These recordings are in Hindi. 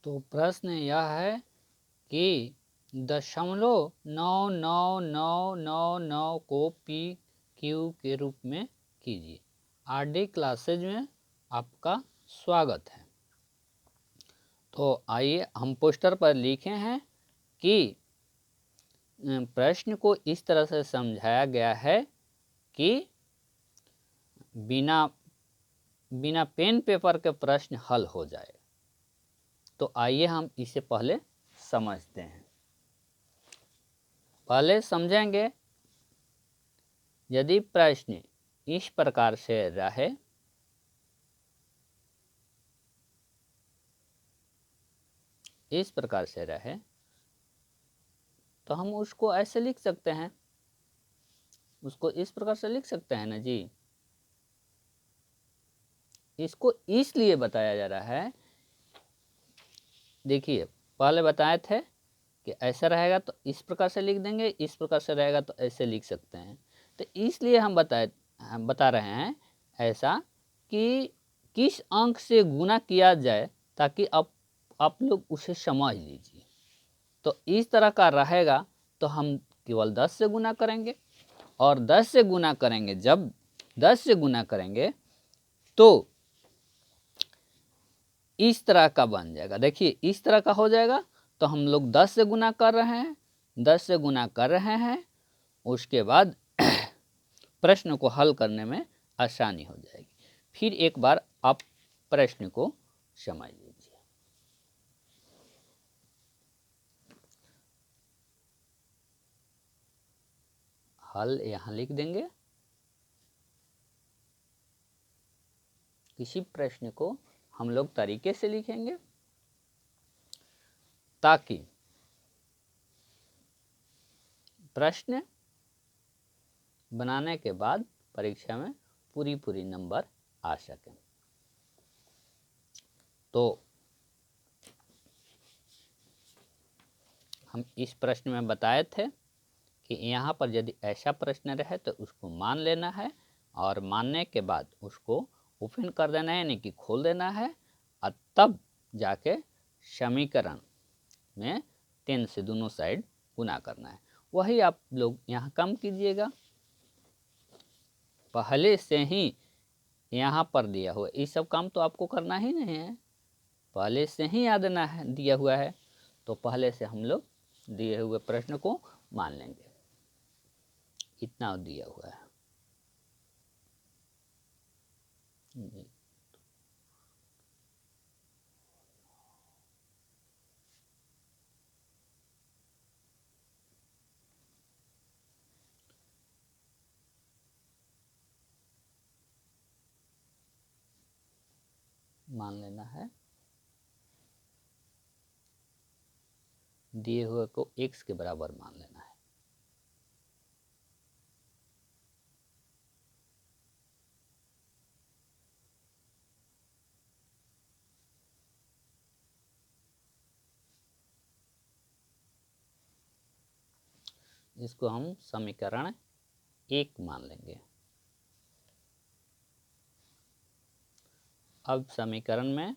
तो प्रश्न यह है कि 0.99999 को पी क्यू के रूप में कीजिए। आरडी क्लासेज में आपका स्वागत है। तो आइए हम पोस्टर पर लिखे हैं कि प्रश्न को इस तरह से समझाया गया है कि बिना पेन पेपर के प्रश्न हल हो जाए। तो आइए हम इसे पहले समझते हैं। पहले समझेंगे, यदि प्रश्न इस प्रकार से रहे, तो हम उसको ऐसे लिख सकते हैं, उसको इस प्रकार से लिख सकते हैं ना जी। इसको इसलिए बताया जा रहा है, देखिए पहले बताए थे कि ऐसा रहेगा तो इस प्रकार से लिख देंगे, इस प्रकार से रहेगा तो ऐसे लिख सकते हैं। तो इसलिए हम बता रहे हैं ऐसा कि किस अंक से गुना किया जाए, ताकि आप लोग उसे समझ लीजिए। तो इस तरह का रहेगा तो हम केवल 10 से गुना करेंगे, और 10 से गुना करेंगे। जब 10 से गुना करेंगे तो इस तरह का बन जाएगा। देखिए इस तरह का हो जाएगा। तो हम लोग 10 से गुना कर रहे हैं, 10 से गुना कर रहे हैं, उसके बाद प्रश्न को हल करने में आसानी हो जाएगी। फिर एक बार आप प्रश्न को समझ लीजिए। हल यहाँ लिख देंगे। किसी प्रश्न को हम लोग तरीके से लिखेंगे ताकि प्रश्न बनाने के बाद परीक्षा में पूरी नंबर आ सके। तो हम इस प्रश्न में बताए थे कि यहाँ पर यदि ऐसा प्रश्न रहे तो उसको मान लेना है, और मानने के बाद उसको ओपन कर देना है, यानी कि खोल देना है, और तब जाके समीकरण में 10 से दोनों साइड गुना करना है। वही आप लोग यहाँ कम कीजिएगा। पहले से ही यहाँ पर दिया हुआ, ये सब काम तो आपको करना ही नहीं है, पहले से ही याद देना है, दिया हुआ है। तो पहले से हम लोग दिए हुए प्रश्न को मान लेंगे। इतना दिया हुआ है जी। मान लेना है, दिए हुए को x के बराबर मान लेना है। इसको हम समीकरण 1 मान लेंगे। अब समीकरण में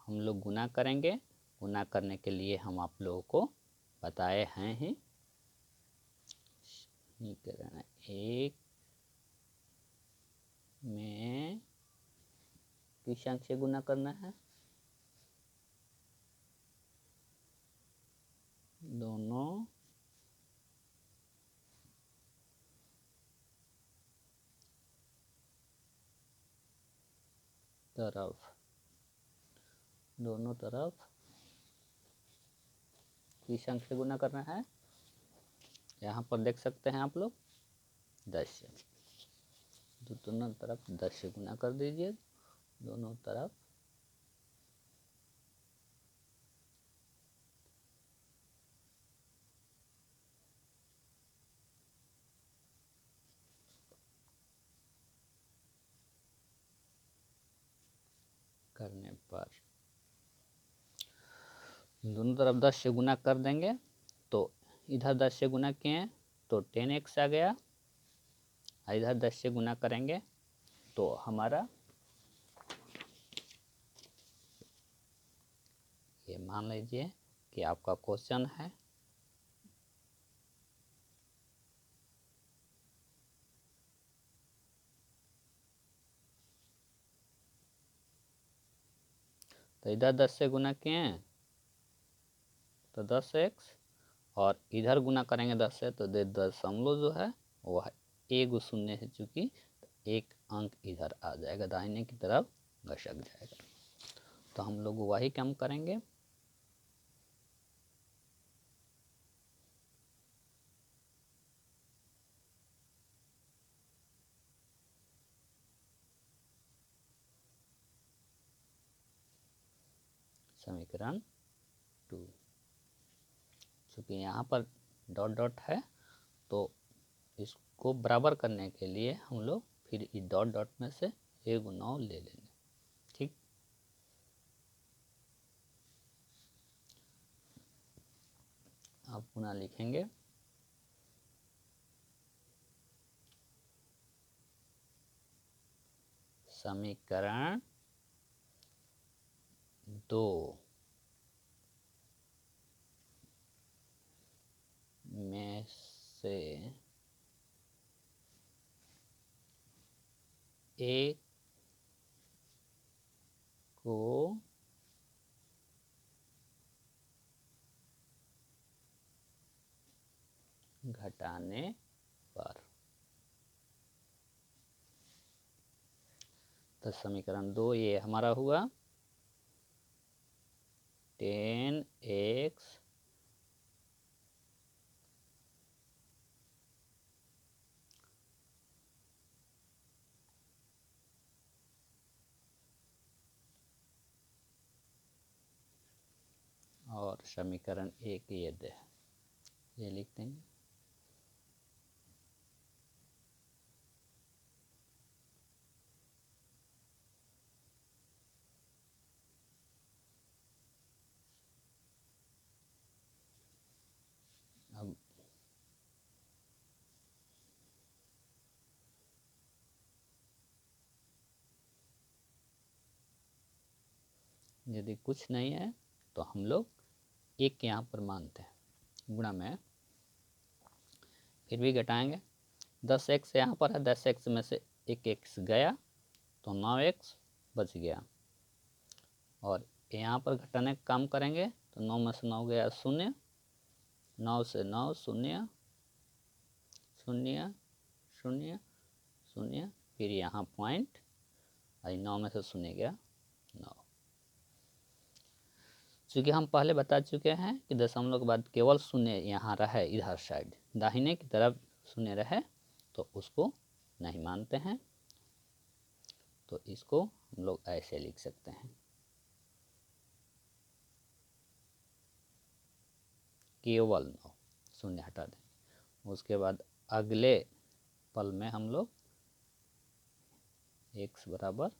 हम लोग गुना करेंगे। गुना करने के लिए हम आप लोगों को बताए हैं ही, समीकरण 1 में किस अंक से गुना करना है, दोनों तरफ किस अंक से गुना करना है, यहाँ पर देख सकते हैं आप लोग 10 से। दोनों तरफ 10 से गुना कर दीजिए, दोनों तरफ करने पर दोनों तरफ 10 से गुना कर देंगे। तो इधर 10 से गुना किए तो 10x आ गया, इधर 10 से गुना करेंगे तो हमारा ये मान लीजिए कि आपका क्वेश्चन है। तो इधर 10 से गुना किए हैं तो 10x, और इधर गुना करेंगे 10 से तो 10 जो है वह एक शून्य है, चूँकि एक अंक इधर आ जाएगा, दाहिने की तरफ घसक जाएगा। तो हम लोग वही काम करेंगे। समीकरण 2, चूँकि यहाँ पर डॉट डॉट है तो इसको बराबर करने के लिए हम लोग फिर इस डॉट डॉट में से 1/9 ले लेंगे। ठीक, अब पुनः लिखेंगे समीकरण 2 में से एक को घटाने पर, तो समीकरण 2 ये हमारा हुआ 10x और समीकरण 1 ये लिख देंगे। अब यदि कुछ नहीं है तो हम लोग एक यहाँ पर मानते हैं गुणा में, फिर भी घटाएंगे। 10x यहाँ पर है, 10x में से एक x गया तो 9x बच गया, और यहाँ पर घटाने का काम करेंगे तो 9 में से 9 गया 0, 9 से 9 0 0 0 0, फिर यहाँ पॉइंट, 9 में से 0 गया 9। चूँकि हम पहले बता चुके हैं कि दशमलव के बाद केवल 0 यहाँ रहे, इधर साइड दाहिने की तरफ 0 रहे तो उसको नहीं मानते हैं। तो इसको हम लोग ऐसे लिख सकते हैं, केवल 9, 0 हटा दें। उसके बाद अगले पल में हम लोग x बराबर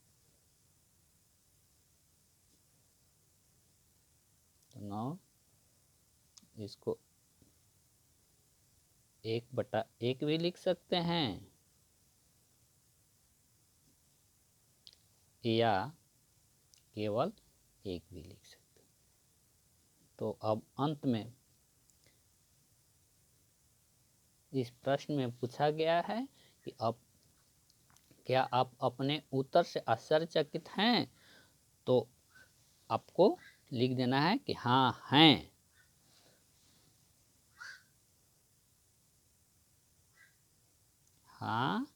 9, इसको 1/1 भी लिख सकते हैं या केवल 1 भी लिख सकते हैं। तो अब अंत में इस प्रश्न में पूछा गया है कि अब क्या आप अपने उत्तर से आश्चर्यचकित हैं, तो आपको लिख देना है कि हाँ हैं। हाँ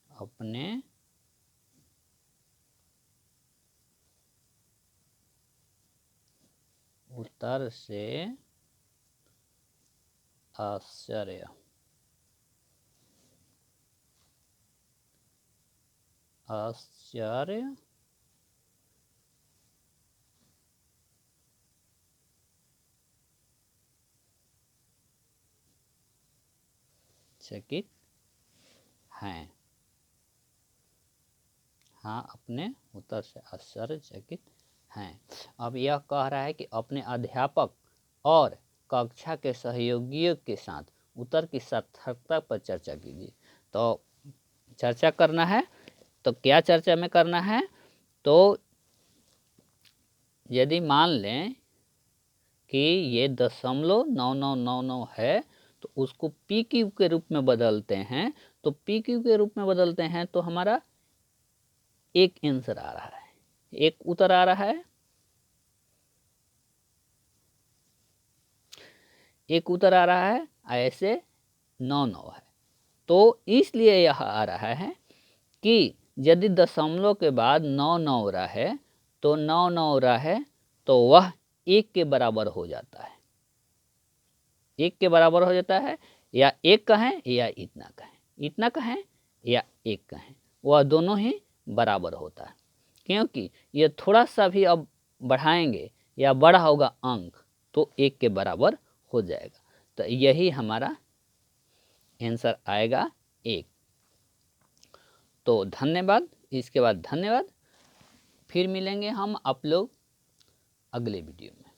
अपने उत्तर से आश्चर्य चकित हैं। हाँ अपने उत्तर से आश्चर्यचकित हैं। अब यह कह रहा है कि अपने अध्यापक और कक्षा के सहयोगियों के साथ उत्तर की सार्थकता पर चर्चा कीजिए। तो चर्चा करना है, तो क्या चर्चा में करना है, तो यदि मान लें कि ये 0.9999 है तो उसको पी क्यू के रूप में बदलते हैं, तो पी क्यू के रूप में बदलते हैं तो हमारा एक आंसर आ रहा है, एक उत्तर आ रहा है, एक उत्तर आ रहा है, ऐसे 9 है। तो इसलिए यह आ रहा है कि यदि दशमलव के बाद 9 रहे तो 9 रहे तो वह 1 के बराबर हो जाता है, 1 के बराबर हो जाता है, या 1 कहें या इतना कहें या 1 कहें, वह दोनों ही बराबर होता है। क्योंकि ये थोड़ा सा भी अब बढ़ाएंगे या बड़ा होगा अंक तो 1 के बराबर हो जाएगा। तो यही हमारा आंसर आएगा 1। तो धन्यवाद, इसके बाद धन्यवाद। फिर मिलेंगे हम आप लोग अगले वीडियो में।